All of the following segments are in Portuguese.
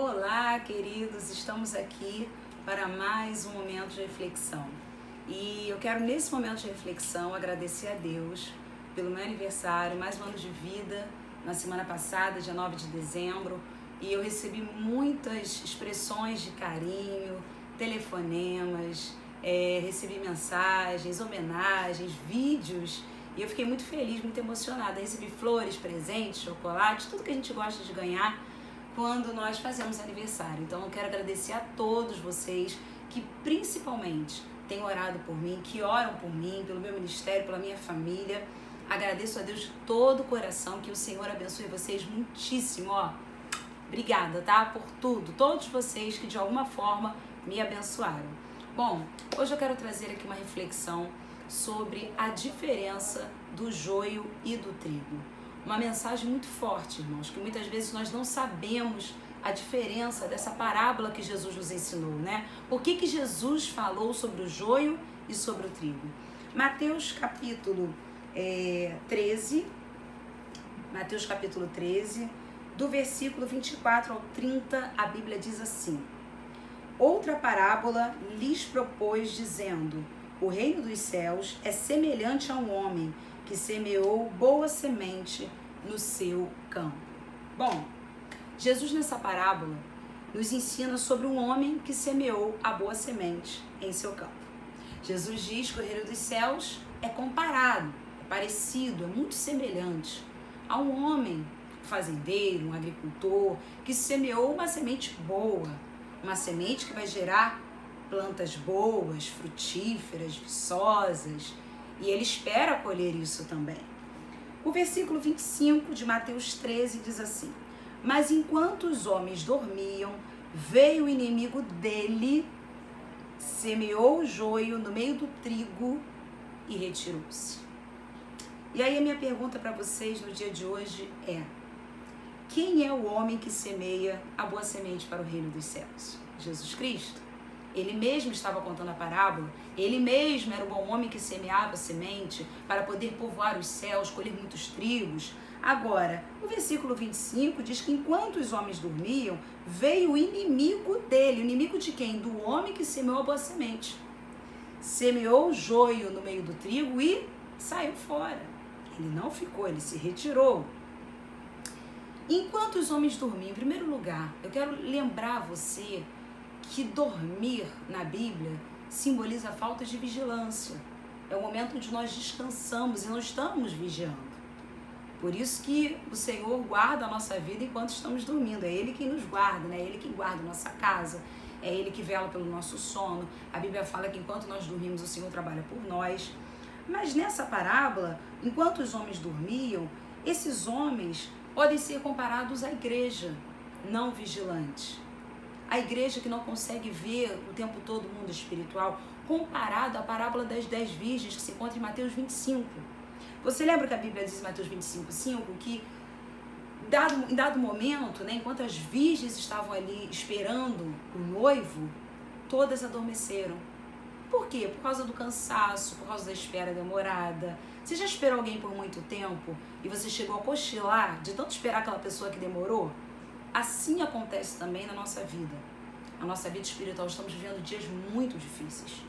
Olá, queridos, estamos aqui para mais um momento de reflexão. E eu quero, nesse momento de reflexão, agradecer a Deus pelo meu aniversário, mais um ano de vida, na semana passada, dia 9 de dezembro, e eu recebi muitas expressões de carinho, telefonemas, recebi mensagens, homenagens, vídeos, e eu fiquei muito feliz, muito emocionada. Recebi flores, presentes, chocolate, tudo que a gente gosta de ganhar quando nós fazemos aniversário. Então eu quero agradecer a todos vocês que principalmente têm orado por mim, que oram por mim, pelo meu ministério, pela minha família. Agradeço a Deus de todo o coração, que o Senhor abençoe vocês muitíssimo, Obrigada, tá? Por tudo, todos vocês que de alguma forma me abençoaram. Bom, hoje eu quero trazer aqui uma reflexão sobre a diferença do joio e do trigo. Uma mensagem muito forte, irmãos, que muitas vezes nós não sabemos a diferença dessa parábola que Jesus nos ensinou, né? Por que Jesus falou sobre o joio e sobre o trigo? Mateus capítulo 13, do versículo 24 ao 30, a Bíblia diz assim: Outra parábola lhes propôs, dizendo: O reino dos céus é semelhante a um homem que semeou boa semente no seu campo. Bom, Jesus nessa parábola nos ensina sobre um homem que semeou a boa semente em seu campo. Jesus diz que o reino dos céus é comparado, é parecido, é muito semelhante a um homem fazendeiro, um agricultor, que semeou uma semente boa, uma semente que vai gerar plantas boas, frutíferas, viçosas, e ele espera colher isso também. O versículo 25 de Mateus 13 diz assim: Mas enquanto os homens dormiam, veio o inimigo dele, semeou o joio no meio do trigo e retirou-se. E aí a minha pergunta para vocês no dia de hoje é: quem é o homem que semeia a boa semente para o reino dos céus? Jesus Cristo. Ele mesmo estava contando a parábola, ele mesmo era o bom homem que semeava a semente para poder povoar os céus, colher muitos trigos. Agora, o versículo 25 diz que enquanto os homens dormiam, veio o inimigo dele. O inimigo de quem? Do homem que semeou a boa semente. Semeou o joio no meio do trigo e saiu fora. Ele não ficou, ele se retirou. Enquanto os homens dormiam, em primeiro lugar, eu quero lembrar você que dormir na Bíblia simboliza a falta de vigilância. É o momento onde nós descansamos e não estamos vigiando. Por isso que o Senhor guarda a nossa vida enquanto estamos dormindo. É Ele quem nos guarda, né? É Ele quem guarda a nossa casa, é Ele que vela pelo nosso sono. A Bíblia fala que enquanto nós dormimos, o Senhor trabalha por nós. Mas nessa parábola, enquanto os homens dormiam, esses homens podem ser comparados à igreja não vigilante. A igreja que não consegue ver o tempo todo o mundo espiritual, comparado à parábola das 10 virgens que se encontra em Mateus 25. Você lembra que a Bíblia diz em Mateus 25:5 que em dado momento, né, enquanto as virgens estavam ali esperando o noivo, todas adormeceram. Por quê? Por causa do cansaço, por causa da espera demorada. Você já esperou alguém por muito tempo e você chegou a cochilar de tanto esperar aquela pessoa que demorou? Assim acontece também na nossa vida. A nossa vida espiritual, estamos vivendo dias muito difíceis,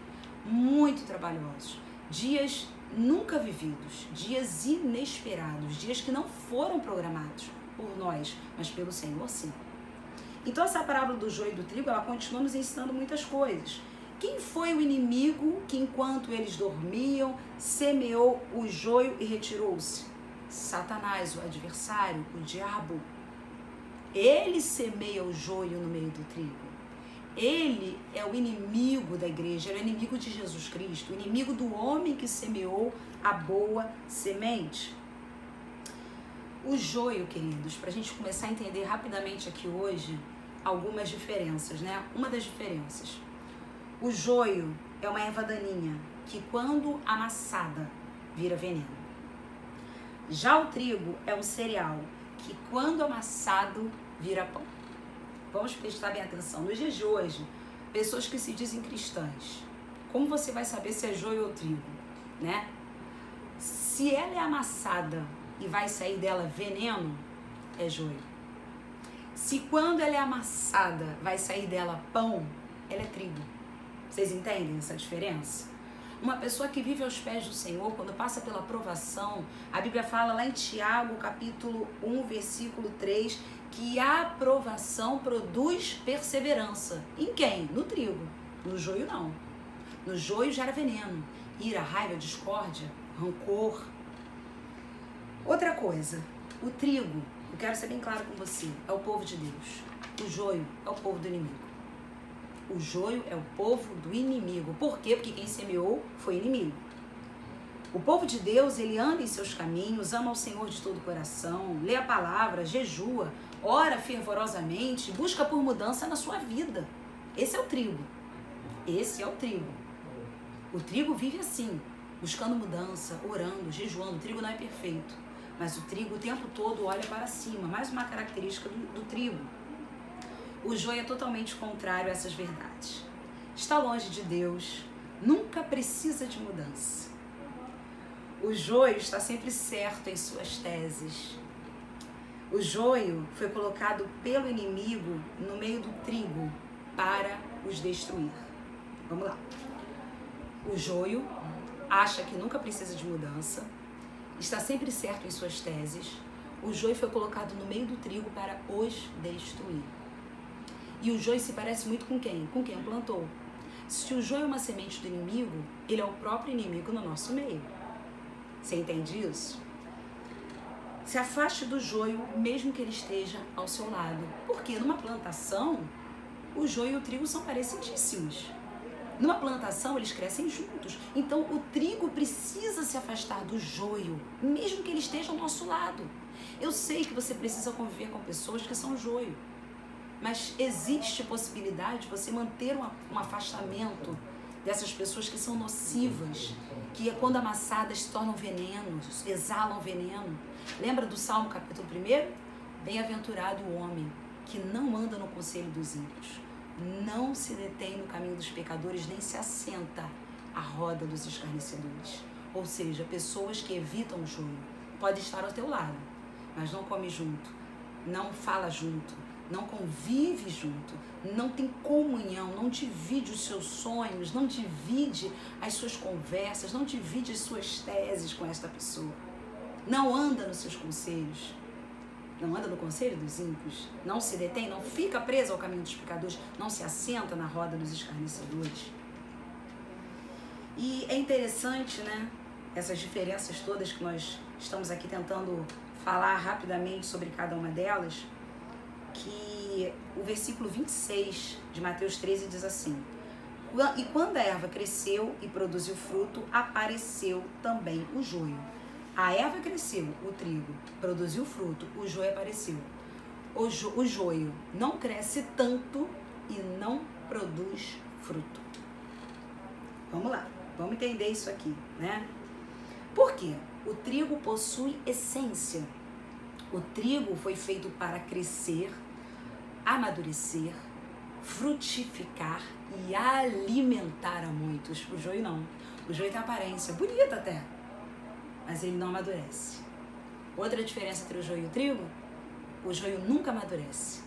muito trabalhosos, dias nunca vividos, dias inesperados, dias que não foram programados por nós, mas pelo Senhor sim. Então essa parábola do joio e do trigo, ela continua nos ensinando muitas coisas. Quem foi o inimigo que enquanto eles dormiam, semeou o joio e retirou-se? Satanás, o adversário, o diabo. Ele semeia o joio no meio do trigo. Ele é o inimigo da igreja, ele é o inimigo de Jesus Cristo, o inimigo do homem que semeou a boa semente. O joio, queridos, para a gente começar a entender rapidamente aqui hoje algumas diferenças, né? Uma das diferenças. O joio é uma erva daninha que, quando amassada, vira veneno. Já o trigo é um cereal que, quando amassado, vira pão. Vamos prestar bem atenção. Nos dias de hoje, pessoas que se dizem cristãs, como você vai saber se é joio ou trigo, né? Se ela é amassada e vai sair dela veneno, é joio. Se quando ela é amassada vai sair dela pão, ela é trigo. Vocês entendem essa diferença? Uma pessoa que vive aos pés do Senhor, quando passa pela provação, a Bíblia fala lá em Tiago, capítulo 1, versículo 3, que a provação produz perseverança. Em quem? No trigo. No joio não. No joio gera veneno, ira, raiva, discórdia, rancor. Outra coisa, o trigo, eu quero ser bem claro com você, é o povo de Deus. O joio é o povo do inimigo. O joio é o povo do inimigo. Por quê? Porque quem semeou foi inimigo. O povo de Deus, ele anda em seus caminhos, ama o Senhor de todo o coração, lê a palavra, jejua, ora fervorosamente, busca por mudança na sua vida. Esse é o trigo. Esse é o trigo. O trigo vive assim, buscando mudança, orando, jejuando. O trigo não é perfeito, mas o trigo o tempo todo olha para cima. Mais uma característica do trigo. O joio é totalmente contrário a essas verdades. Está longe de Deus, nunca precisa de mudança. O joio está sempre certo em suas teses. O joio foi colocado pelo inimigo no meio do trigo para os destruir. Vamos lá. O joio acha que nunca precisa de mudança, está sempre certo em suas teses. O joio foi colocado no meio do trigo para os destruir. E o joio se parece muito com quem? Com quem plantou. Se o joio é uma semente do inimigo, ele é o próprio inimigo no nosso meio. Você entende isso? Se afaste do joio, mesmo que ele esteja ao seu lado. Porque numa plantação, o joio e o trigo são parecidíssimos. Numa plantação, eles crescem juntos. Então, o trigo precisa se afastar do joio, mesmo que ele esteja ao nosso lado. Eu sei que você precisa conviver com pessoas que são joio. Mas existe possibilidade de você manter um afastamento dessas pessoas que são nocivas, que quando amassadas se tornam venenos, exalam veneno. Lembra do Salmo capítulo 1? Bem-aventurado o homem que não anda no conselho dos ímpios, não se detém no caminho dos pecadores, nem se assenta à roda dos escarnecedores. Ou seja, pessoas que evitam o joio. Pode estar ao teu lado, mas não come junto, não fala junto, não convive junto, não tem comunhão, não divide os seus sonhos, não divide as suas conversas, não divide as suas teses com esta pessoa. Não anda nos seus conselhos, não anda no conselho dos ímpios, não se detém, não fica preso ao caminho dos pecadores, não se assenta na roda dos escarnecedores. E é interessante, né, essas diferenças todas que nós estamos aqui tentando falar rapidamente sobre cada uma delas, que o versículo 26 de Mateus 13 diz assim: e quando a erva cresceu e produziu fruto, apareceu também o joio. A erva cresceu, o trigo, produziu fruto, o joio apareceu. O joio não cresce tanto e não produz fruto. Vamos lá, vamos entender isso aqui, né? Por quê? O trigo possui essência. O trigo foi feito para crescer, amadurecer, frutificar e alimentar a muitos. O joio não. O joio tem aparência bonita até, mas ele não amadurece. Outra diferença entre o joio e o trigo: o joio nunca amadurece.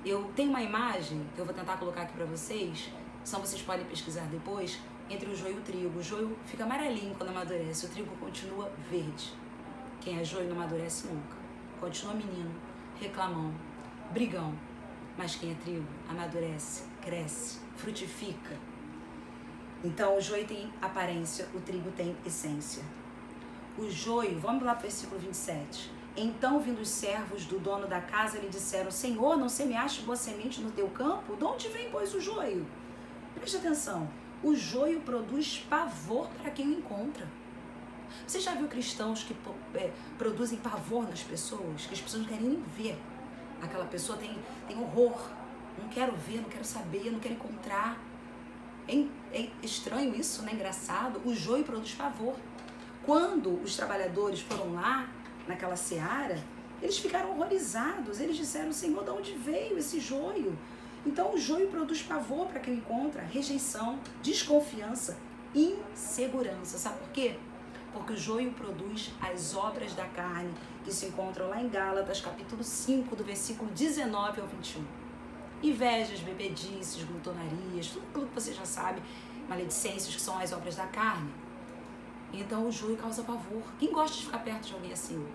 Eu tenho uma imagem que eu vou tentar colocar aqui para vocês, senão vocês podem pesquisar depois, entre o joio e o trigo. O joio fica amarelinho quando amadurece, o trigo continua verde. Quem é joio não amadurece nunca. Continua menino, reclamão, brigão. Mas quem é trigo amadurece, cresce, frutifica. Então o joio tem aparência, o trigo tem essência. O joio, vamos lá para o versículo 27. Então, vindo os servos do dono da casa, lhe disseram: Senhor, não semeaste boa semente no teu campo? De onde vem, pois, o joio? Preste atenção, o joio produz pavor para quem o encontra. Você já viu cristãos que produzem pavor nas pessoas? Que as pessoas não querem nem ver. Aquela pessoa tem horror. Não quero ver, não quero saber, não quero encontrar. É estranho isso, né? Engraçado. O joio produz pavor. Quando os trabalhadores foram lá, naquela seara, eles ficaram horrorizados. Eles disseram: Senhor, de onde veio esse joio? Então o joio produz pavor para quem encontra, rejeição, desconfiança, insegurança. Sabe por quê? porque o joio produz as obras da carne, que se encontram lá em Gálatas, capítulo 5, do versículo 19 ao 21. Invejas, bebedices, glutonarias, tudo aquilo que você já sabe, maledicências, que são as obras da carne. Então o joio causa pavor. Quem gosta de ficar perto de alguém assim?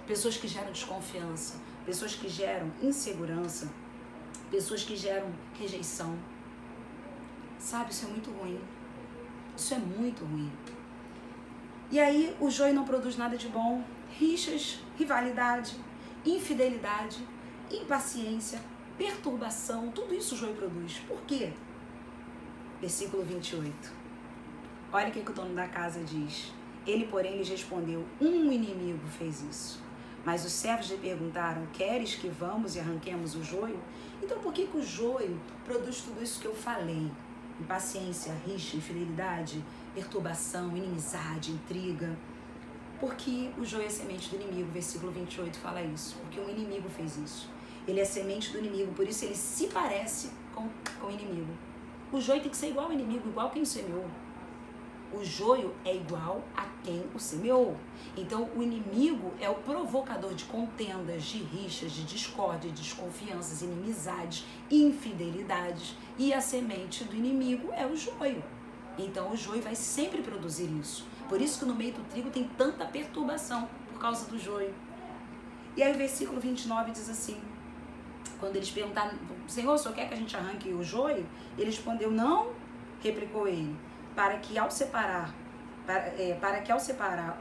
Pessoas que geram desconfiança, pessoas que geram insegurança, pessoas que geram rejeição. Sabe, isso é muito ruim. Isso é muito ruim. E aí o joio não produz nada de bom. Rixas, rivalidade, infidelidade, impaciência, perturbação, tudo isso o joio produz. Por quê? Versículo 28. Olha o que o dono da casa diz. Ele, porém, lhes respondeu: um inimigo fez isso. Mas os servos lhe perguntaram: queres que vamos e arranquemos o joio? Então por que o joio produz tudo isso que eu falei? Impaciência, rixa, infidelidade, perturbação, inimizade, intriga. Porque o joio é semente do inimigo, versículo 28 fala isso. Porque um inimigo fez isso. Ele é semente do inimigo, por isso ele se parece com o inimigo. O joio tem que ser igual ao inimigo, igual quem o semeou. O joio é igual a quem o semeou. Então, o inimigo é o provocador de contendas, de rixas, de discórdia, de desconfianças, inimizades, infidelidades. E a semente do inimigo é o joio. Então, o joio vai sempre produzir isso. Por isso que no meio do trigo tem tanta perturbação, por causa do joio. E aí o versículo 29 diz assim, quando eles perguntaram: Senhor, o senhor quer que a gente arranque o joio? Ele respondeu: não, replicou ele. Para que ao separar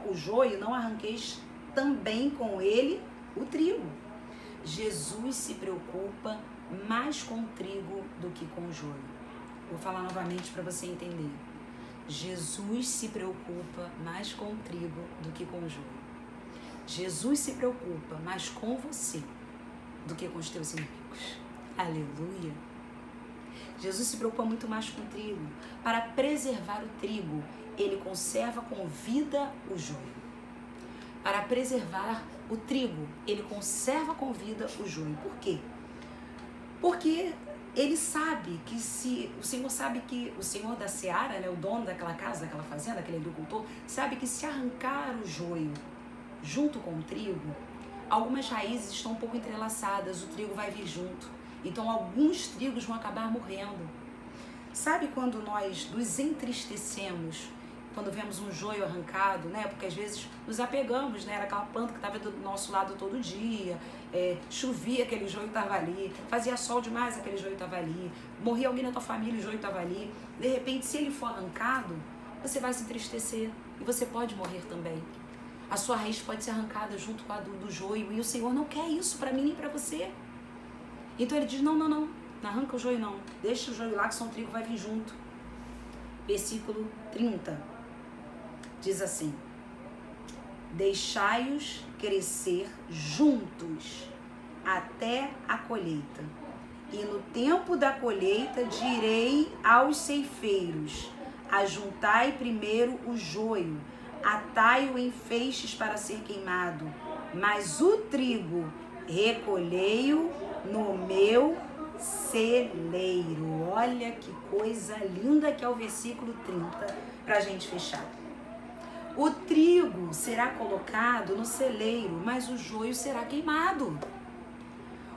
o joio, não arranqueis também com ele o trigo. Jesus se preocupa mais com o trigo do que com o joio. Vou falar novamente para você entender. Jesus se preocupa mais com o trigo do que com o joio. Jesus se preocupa mais com você do que com os teus inimigos. Aleluia! Jesus se preocupa muito mais com o trigo. Para preservar o trigo, ele conserva com vida o joio. Para preservar o trigo, ele conserva com vida o joio. Por quê? Porque ele sabe que o Senhor da seara, né, o dono daquela casa, daquela fazenda, aquele agricultor, sabe que se arrancar o joio junto com o trigo, algumas raízes estão um pouco entrelaçadas, o trigo vai vir junto. Então, alguns trigos vão acabar morrendo. Sabe quando nós nos entristecemos, quando vemos um joio arrancado, né? Porque às vezes nos apegamos, né? Era aquela planta que estava do nosso lado todo dia, chovia, aquele joio estava ali, fazia sol demais, aquele joio estava ali, morria alguém na tua família, o joio estava ali. De repente, se ele for arrancado, você vai se entristecer e você pode morrer também. A sua raiz pode ser arrancada junto com a do joio, e o Senhor não quer isso para mim nem para você. Então ele diz: não arranca o joio não, deixa o joio lá que só o trigo vai vir junto. Versículo 30 diz assim: deixai-os crescer juntos até a colheita, e no tempo da colheita direi aos ceifeiros: ajuntai primeiro o joio, atai-o em feixes para ser queimado, mas o trigo recolhei-o no meu celeiro. Olha que coisa linda que é o versículo 30 para a gente fechar. O trigo será colocado no celeiro, mas o joio será queimado.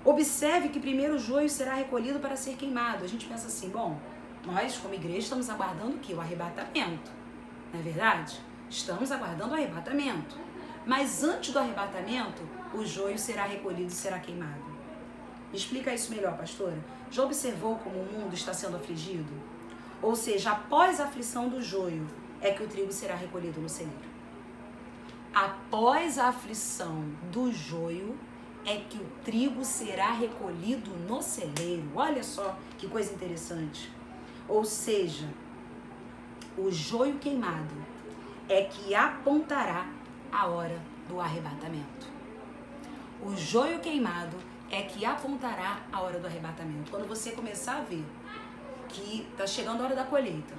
Observe que primeiro o joio será recolhido para ser queimado. A gente pensa assim: bom, nós como igreja estamos aguardando o quê? O arrebatamento. Não é verdade? Estamos aguardando o arrebatamento. Mas antes do arrebatamento, o joio será recolhido e será queimado. Me explica isso melhor, pastora. Já observou como o mundo está sendo afligido? Ou seja, após a aflição do joio, é que o trigo será recolhido no celeiro. Após a aflição do joio, é que o trigo será recolhido no celeiro. Olha só que coisa interessante. Ou seja, o joio queimado é que apontará a hora do arrebatamento. O joio queimado é que apontará a hora do arrebatamento. Quando você começar a ver que está chegando a hora da colheita,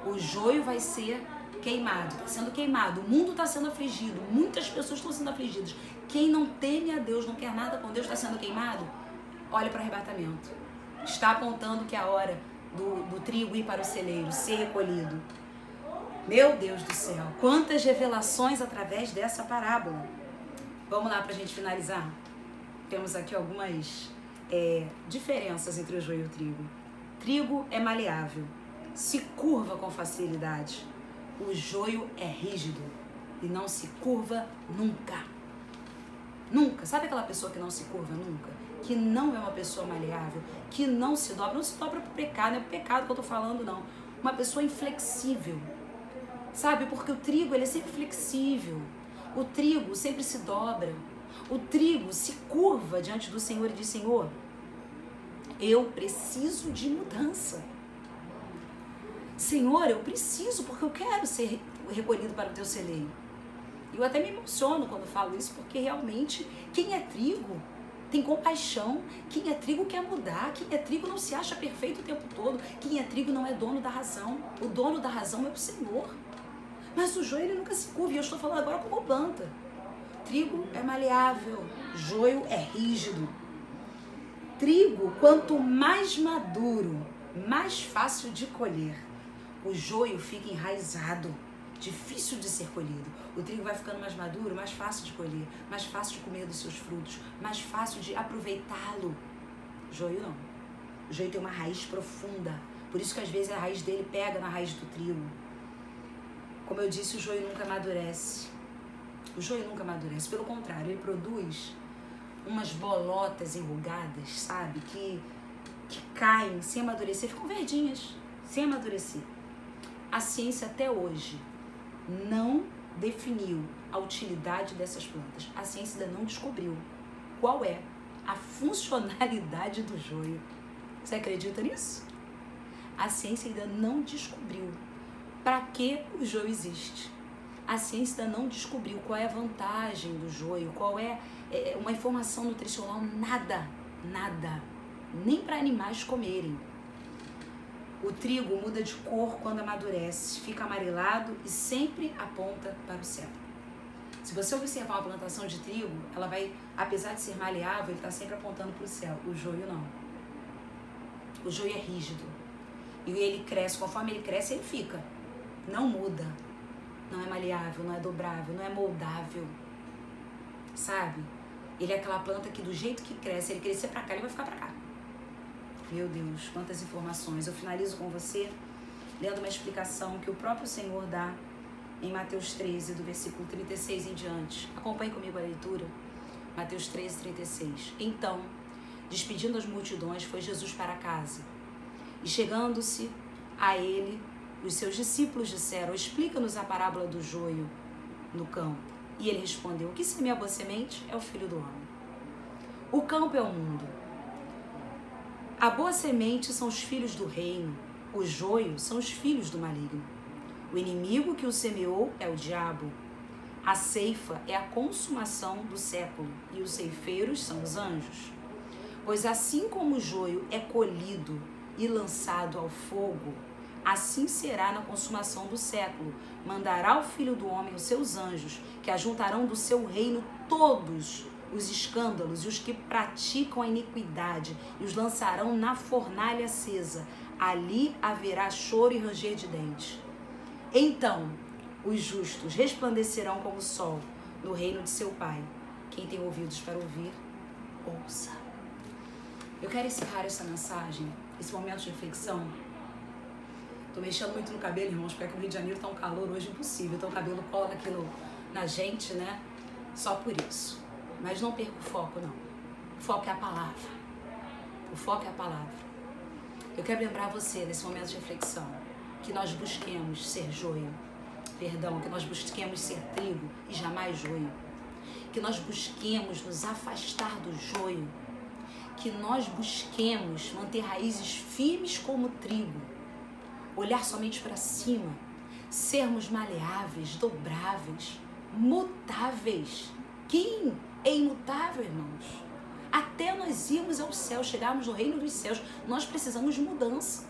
o joio vai ser queimado, está sendo queimado, o mundo está sendo afligido, muitas pessoas estão sendo afligidas. Quem não teme a Deus, não quer nada com Deus, está sendo queimado, olha para o arrebatamento. Está apontando que é a hora do trigo ir para o celeiro, ser recolhido. Meu Deus do céu, quantas revelações através dessa parábola. Vamos lá para a gente finalizar? Temos aqui algumas diferenças entre o joio e o trigo. Trigo é maleável, se curva com facilidade. O joio é rígido e não se curva nunca. Nunca. Sabe aquela pessoa que não se curva nunca? Que não é uma pessoa maleável, que não se dobra para o pecado, não é pecado que eu tô falando, não. Uma pessoa inflexível. Sabe? Porque o trigo, ele é sempre flexível. O trigo sempre se dobra. O trigo se curva diante do Senhor e diz: Senhor, eu preciso de mudança. Senhor, eu preciso, porque eu quero ser recolhido para o teu celeiro. Eu até me emociono quando falo isso, porque realmente quem é trigo tem compaixão. Quem é trigo quer mudar. Quem é trigo não se acha perfeito o tempo todo. Quem é trigo não é dono da razão. O dono da razão é o Senhor. Mas o joio, ele nunca se curva. E eu estou falando agora como planta. Trigo é maleável. Joio é rígido. Trigo, quanto mais maduro, mais fácil de colher. O joio fica enraizado, difícil de ser colhido. O trigo vai ficando mais maduro, mais fácil de colher, mais fácil de comer dos seus frutos, mais fácil de aproveitá-lo. Joio não. O joio tem uma raiz profunda. Por isso que às vezes a raiz dele pega na raiz do trigo. Como eu disse, o joio nunca amadurece. O joio nunca amadurece. Pelo contrário, ele produz umas bolotas enrugadas, sabe? Que caem sem amadurecer, ficam verdinhas, sem amadurecer. A ciência até hoje não definiu a utilidade dessas plantas. A ciência ainda não descobriu qual é a funcionalidade do joio. Você acredita nisso? A ciência ainda não descobriu para que o joio existe. A ciência ainda não descobriu qual é a vantagem do joio, qual é uma informação nutricional, nada, nada, nem para animais comerem. O trigo muda de cor quando amadurece, fica amarelado e sempre aponta para o céu. Se você observar uma plantação de trigo, ela vai, apesar de ser maleável, ele está sempre apontando para o céu. O joio não. O joio é rígido. E ele cresce, conforme ele cresce, ele fica. Não muda. Não é maleável, não é dobrável, não é moldável. Sabe? Ele é aquela planta que do jeito que cresce, ele crescer para cá, ele vai ficar para cá. Meu Deus, quantas informações. Eu finalizo com você lendo uma explicação que o próprio Senhor dá em Mateus 13, do versículo 36 em diante. Acompanhe comigo a leitura. Mateus 13, 36. Então, despedindo as multidões, foi Jesus para casa. E chegando-se a ele, os seus discípulos disseram: explica-nos a parábola do joio no campo. E ele respondeu: o que semeia a boa semente é o Filho do Homem. O campo é o mundo. A boa semente são os filhos do reino. O joio são os filhos do maligno. O inimigo que o semeou é o diabo. A ceifa é a consumação do século e os ceifeiros são os anjos. Pois assim como o joio é colhido e lançado ao fogo, assim será na consumação do século. Mandará o Filho do Homem os seus anjos, que ajuntarão do seu reino todos os escândalos e os que praticam a iniquidade, e os lançarão na fornalha acesa. Ali haverá choro e ranger de dentes. Então os justos resplandecerão como o sol no reino de seu Pai. Quem tem ouvidos para ouvir, ouça. Eu quero encerrar essa mensagem, esse momento de reflexão. Tô mexendo muito no cabelo, irmãos, porque o Rio de Janeiro tá um calor hoje impossível. Então o cabelo cola aqui na gente, né? Só por isso. Mas não perca o foco, não. O foco é a palavra. O foco é a palavra. Eu quero lembrar você, nesse momento de reflexão, que nós busquemos ser joio. Perdão, que nós busquemos ser trigo e jamais joio. Que nós busquemos nos afastar do joio. Que nós busquemos manter raízes firmes como trigo. Olhar somente para cima. Sermos maleáveis, dobráveis, mutáveis. Quem é imutável, irmãos? Até nós irmos ao céu, chegarmos no reino dos céus, nós precisamos de mudança.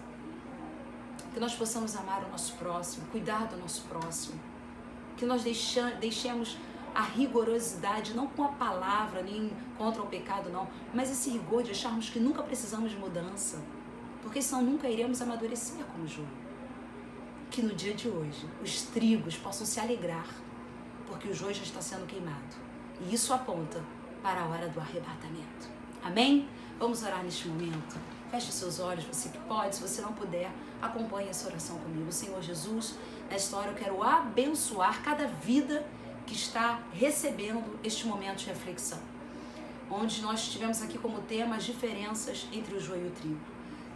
Que nós possamos amar o nosso próximo, cuidar do nosso próximo. Que nós deixemos a rigorosidade, não com a palavra, nem contra o pecado, não, mas esse rigor de acharmos que nunca precisamos de mudança, porque senão nunca iremos amadurecer como joio. que no dia de hoje os trigos possam se alegrar, porque o joio já está sendo queimado. E isso aponta para a hora do arrebatamento. Amém? Vamos orar neste momento. Feche os seus olhos, você que pode. Se você não puder, acompanhe essa oração comigo. Senhor Jesus, nesta hora eu quero abençoar cada vida que está recebendo este momento de reflexão, onde nós tivemos aqui como tema as diferenças entre o joio e o trigo.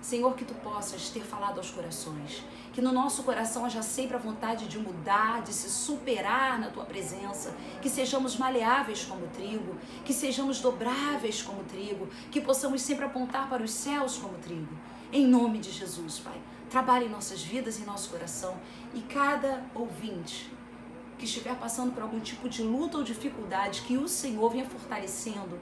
Senhor, que tu possas ter falado aos corações, que no nosso coração haja sempre a vontade de mudar, de se superar na tua presença, que sejamos maleáveis como trigo, que sejamos dobráveis como trigo, que possamos sempre apontar para os céus como trigo. Em nome de Jesus, Pai, trabalhe em nossas vidas e em nosso coração, e cada ouvinte que estiver passando por algum tipo de luta ou dificuldade, que o Senhor venha fortalecendo,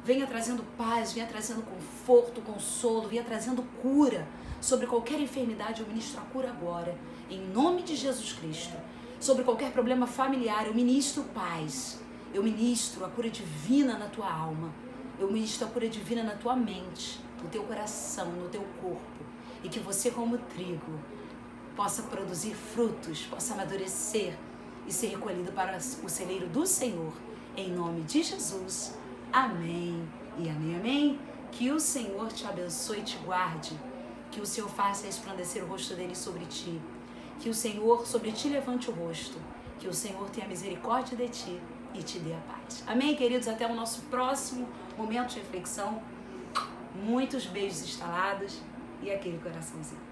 venha trazendo paz, venha trazendo conforto, consolo, venha trazendo cura sobre qualquer enfermidade. Eu ministro a cura agora, em nome de Jesus Cristo. Sobre qualquer problema familiar, eu ministro paz, eu ministro a cura divina na tua alma, eu ministro a cura divina na tua mente, no teu coração, no teu corpo, e que você, como trigo, possa produzir frutos, possa amadurecer e ser recolhido para o celeiro do Senhor, em nome de Jesus. Amém e amém, amém. Que o Senhor te abençoe e te guarde, que o Senhor faça resplandecer o rosto dele sobre ti, que o Senhor sobre ti levante o rosto, que o Senhor tenha misericórdia de ti e te dê a paz. Amém, queridos? Até o nosso próximo momento de reflexão. Muitos beijos instalados e aquele coraçãozinho.